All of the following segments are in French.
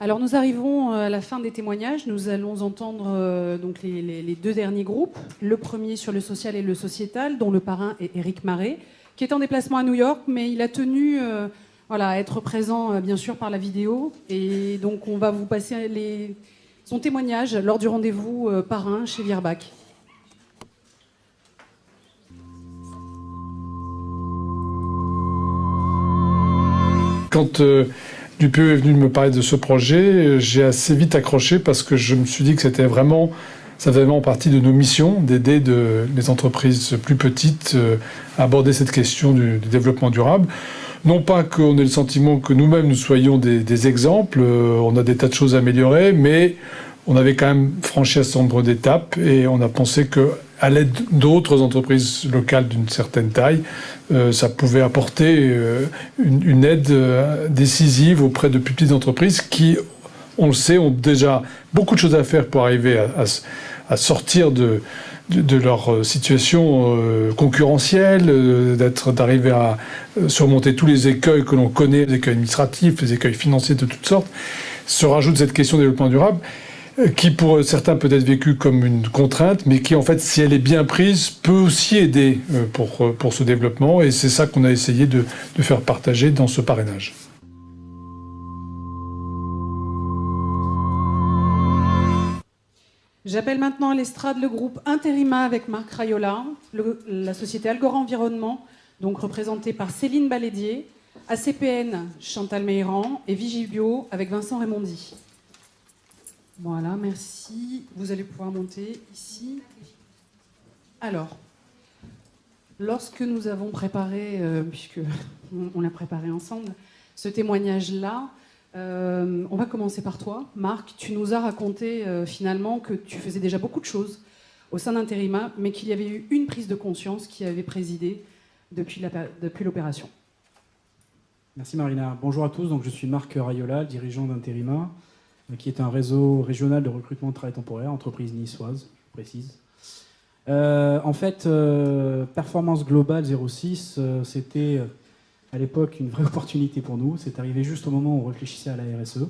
Alors nous arrivons à la fin des témoignages. Nous allons entendre donc les deux derniers groupes. Le premier sur le social et le sociétal, dont le parrain est Éric Maret, qui est en déplacement à New York, mais il a tenu à être présent bien sûr par la vidéo. Et donc on va vous passer son témoignage lors du rendez-vous parrain chez Virbac. Quand Dupuy est venu me parler de ce projet, j'ai assez vite accroché parce que je me suis dit que ça faisait vraiment partie de nos missions d'aider les entreprises plus petites à aborder cette question du développement durable. Non pas qu'on ait le sentiment que nous-mêmes nous soyons des exemples, on a des tas de choses à améliorer, mais on avait quand même franchi un certain nombre d'étapes et on a pensé qu'à l'aide d'autres entreprises locales d'une certaine taille, ça pouvait apporter une aide décisive auprès de plus petites entreprises qui, on le sait, ont déjà beaucoup de choses à faire pour arriver à sortir de leur situation concurrentielle, d'arriver à surmonter tous les écueils que l'on connaît, les écueils administratifs, les écueils financiers de toutes sortes. Se rajoute cette question de développement durable qui pour certains peut être vécue comme une contrainte, mais qui en fait, si elle est bien prise, peut aussi aider pour ce développement. Et c'est ça qu'on a essayé de faire partager dans ce parrainage. J'appelle maintenant à l'estrade le groupe Interima avec Marc Rayola, la société Algora Environnement, donc représentée par Céline Balédier, ACPN Chantal Meilran et Vigibio avec Vincent Raymondi. Voilà, merci. Vous allez pouvoir monter ici. Alors, lorsque nous avons préparé, puisqu'on l'a préparé ensemble, ce témoignage-là, on va commencer par toi. Marc, tu nous as raconté finalement que tu faisais déjà beaucoup de choses au sein d'Interima, mais qu'il y avait eu une prise de conscience qui avait présidé depuis l'opération. Merci Marina. Bonjour à tous, donc, je suis Marc Rayola, dirigeant d'Interima, qui est un réseau régional de recrutement de travail temporaire, entreprise niçoise, je précise. En fait, Performance Globale 06, c'était à l'époque une vraie opportunité pour nous. C'est arrivé juste au moment où on réfléchissait à la RSE.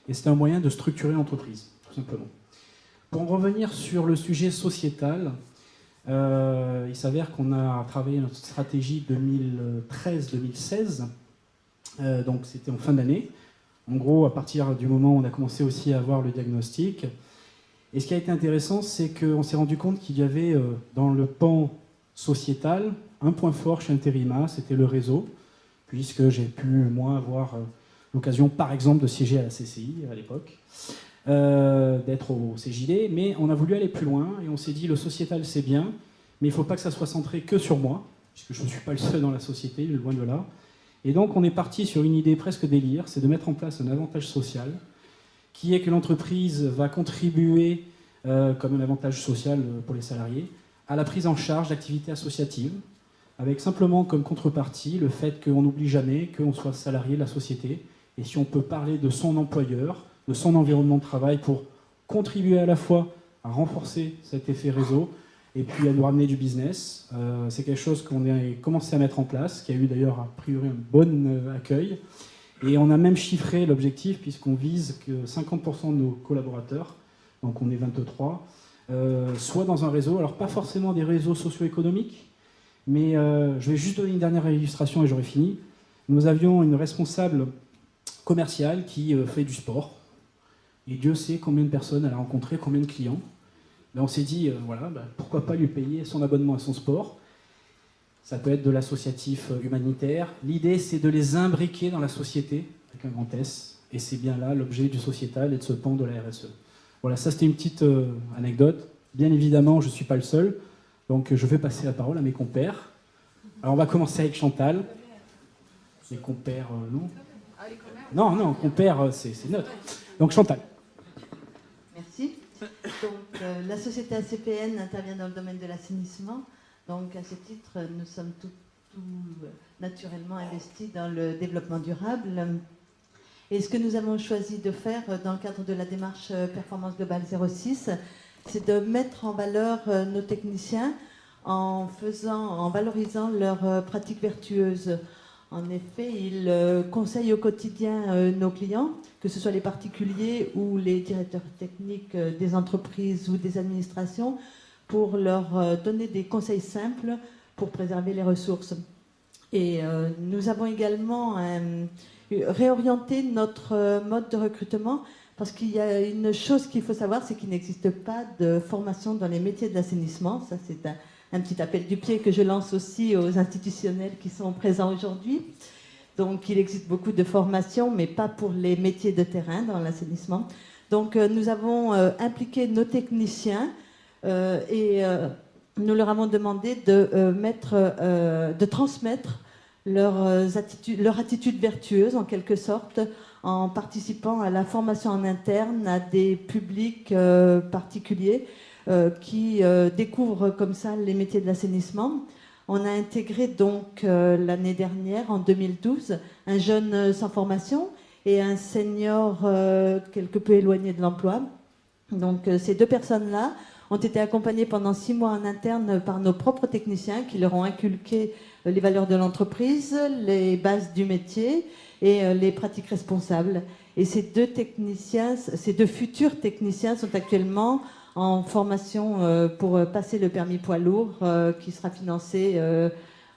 Et c'était un moyen de structurer l'entreprise, tout simplement. Pour en revenir sur le sujet sociétal, il s'avère qu'on a travaillé notre stratégie 2013-2016. Donc c'était en fin d'année. En gros, à partir du moment où on a commencé aussi à avoir le diagnostic. Et ce qui a été intéressant, c'est qu'on s'est rendu compte qu'il y avait dans le pan sociétal un point fort chez Interima, c'était le réseau, puisque j'ai pu, moi, avoir l'occasion, par exemple, de siéger à la CCI à l'époque, d'être au CJD, mais on a voulu aller plus loin et on s'est dit le sociétal c'est bien, mais il ne faut pas que ça soit centré que sur moi, puisque je ne suis pas le seul dans la société, loin de là. Et donc on est parti sur une idée presque délire, c'est de mettre en place un avantage social, qui est que l'entreprise va contribuer, comme un avantage social pour les salariés, à la prise en charge d'activités associatives, avec simplement comme contrepartie le fait qu'on n'oublie jamais qu'on soit salarié de la société, et si on peut parler de son employeur, de son environnement de travail pour contribuer à la fois à renforcer cet effet réseau, et puis à nous ramener du business. C'est quelque chose qu'on a commencé à mettre en place, qui a eu d'ailleurs a priori un bon accueil. Et on a même chiffré l'objectif, puisqu'on vise que 50% de nos collaborateurs, donc on est 23, soient dans un réseau, alors pas forcément des réseaux socio-économiques, mais je vais juste donner une dernière illustration et j'aurai fini. Nous avions une responsable commerciale qui fait du sport, et Dieu sait combien de personnes elle a rencontré, combien de clients. Ben on s'est dit, pourquoi pas lui payer son abonnement à son sport. Ça peut être de l'associatif humanitaire. L'idée, c'est de les imbriquer dans la société, avec un grand S, et c'est bien là l'objet du sociétal et de ce pan de la RSE. Voilà, ça c'était une petite anecdote. Bien évidemment, je ne suis pas le seul, donc je vais passer la parole à mes compères. Alors on va commencer avec Chantal. Les compères, non. Non, compères, c'est neutre. Donc Chantal. Merci. Donc, la société ACPN intervient dans le domaine de l'assainissement. Donc, à ce titre, nous sommes tout naturellement investis dans le développement durable. Et ce que nous avons choisi de faire dans le cadre de la démarche Performance Globale 06, c'est de mettre en valeur nos techniciens en valorisant leurs pratiques vertueuses, En effet, il conseille au quotidien nos clients, que ce soit les particuliers ou les directeurs techniques des entreprises ou des administrations, pour leur donner des conseils simples pour préserver les ressources. Et nous avons également réorienté notre mode de recrutement, parce qu'il y a une chose qu'il faut savoir, c'est qu'il n'existe pas de formation dans les métiers de l'assainissement. Ça, c'est un petit appel du pied que je lance aussi aux institutionnels qui sont présents aujourd'hui. Donc, il existe beaucoup de formations, mais pas pour les métiers de terrain dans l'assainissement. Donc, nous avons impliqué nos techniciens et nous leur avons demandé de transmettre leur attitude vertueuse, en quelque sorte, en participant à la formation en interne à des publics particuliers qui découvrent comme ça les métiers de l'assainissement. On a intégré donc l'année dernière, en 2012, un jeune sans formation et un senior quelque peu éloigné de l'emploi. Donc ces deux personnes-là ont été accompagnées pendant 6 mois en interne par nos propres techniciens qui leur ont inculqué les valeurs de l'entreprise, les bases du métier et les pratiques responsables. Et ces deux futurs techniciens sont actuellement en formation pour passer le permis poids lourd qui sera financé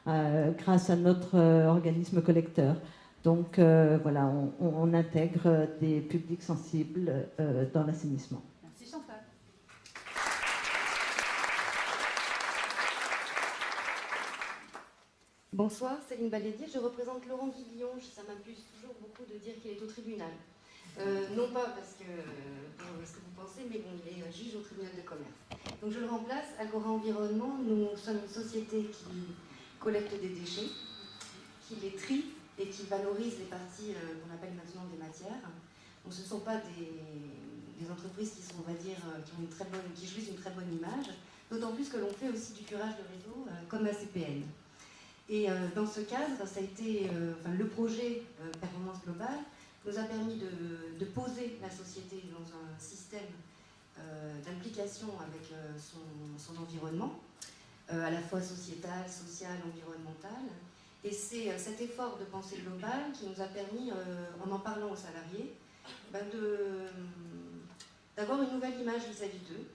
grâce à notre organisme collecteur. Donc voilà, on intègre des publics sensibles dans l'assainissement. Merci Chantal. Bonsoir, Céline Balédier, je représente Laurent Guillon. Ça m'amuse toujours beaucoup de dire qu'il est au tribunal. Non pas parce que, pour ce que vous pensez, mais bon, il est juge au tribunal de commerce. Donc je le remplace. Agora Environnement, nous sommes une société qui collecte des déchets, qui les trie et qui valorise les parties qu'on appelle maintenant des matières. Donc ce ne sont pas des entreprises qui sont, on va dire, qui jouissent d'une très bonne image, d'autant plus que l'on fait aussi du curage de réseau comme ACPN. Et dans ce cadre, ça a été, le projet Performance Globale nous a permis de poser la société dans un système d'implication avec son environnement, à la fois sociétal, social, environnemental. Et c'est cet effort de pensée globale qui nous a permis, en parlant aux salariés, d'avoir une nouvelle image vis-à-vis d'eux,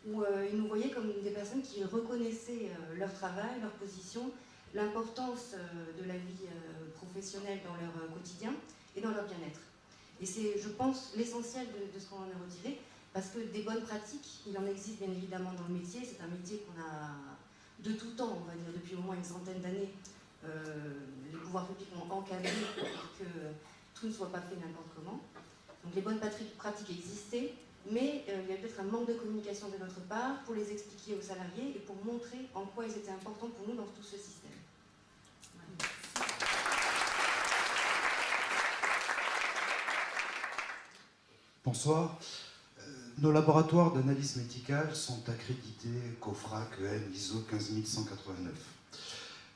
où ils nous voyaient comme des personnes qui reconnaissaient leur travail, leur position, l'importance de la vie professionnelle dans leur quotidien et dans leur bien-être. Et c'est, je pense, l'essentiel de ce qu'on en a retiré, parce que des bonnes pratiques, il en existe bien évidemment dans le métier. C'est un métier qu'on a de tout temps, on va dire depuis au moins une centaine d'années. Les pouvoirs publics ont encadré pour que tout ne soit pas fait n'importe comment. Donc les bonnes pratiques existaient, mais il y avait peut-être un manque de communication de notre part pour les expliquer aux salariés et pour montrer en quoi ils étaient importants pour nous dans tout ce système. Bonsoir. Nos laboratoires d'analyse médicale sont accrédités COFRAC, EN, ISO 15189.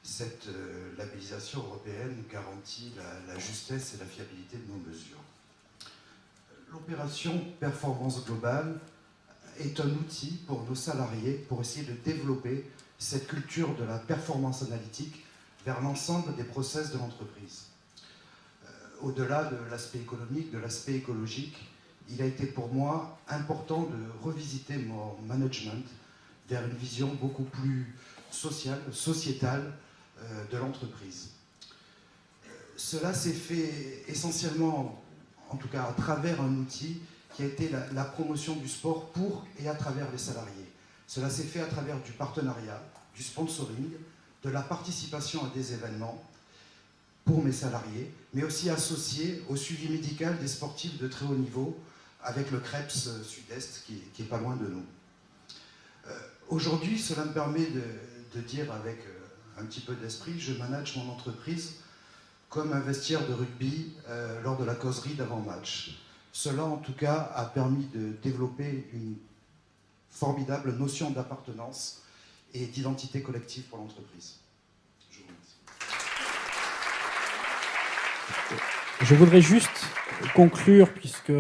Cette labellisation européenne garantit la justesse et la fiabilité de nos mesures. L'opération Performance Globale est un outil pour nos salariés pour essayer de développer cette culture de la performance analytique vers l'ensemble des process de l'entreprise. Au-delà de l'aspect économique, de l'aspect écologique, il a été pour moi important de revisiter mon management vers une vision beaucoup plus sociale, sociétale de l'entreprise. Cela s'est fait essentiellement, en tout cas à travers un outil qui a été la promotion du sport pour et à travers les salariés. Cela s'est fait à travers du partenariat, du sponsoring, de la participation à des événements pour mes salariés, mais aussi associé au suivi médical des sportifs de très haut niveau avec le CREPS Sud-Est qui est pas loin de nous. Aujourd'hui, cela me permet de dire avec un petit peu d'esprit, je manage mon entreprise comme un vestiaire de rugby lors de la causerie d'avant-match. Cela, en tout cas, a permis de développer une formidable notion d'appartenance et d'identité collective pour l'entreprise. Je vous remercie. Je voudrais juste conclure, puisque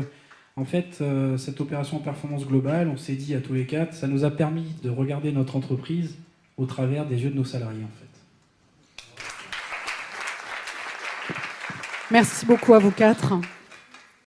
en fait, cette opération Performance Globale, on s'est dit à tous les quatre, ça nous a permis de regarder notre entreprise au travers des yeux de nos salariés, en fait. Merci beaucoup à vous quatre.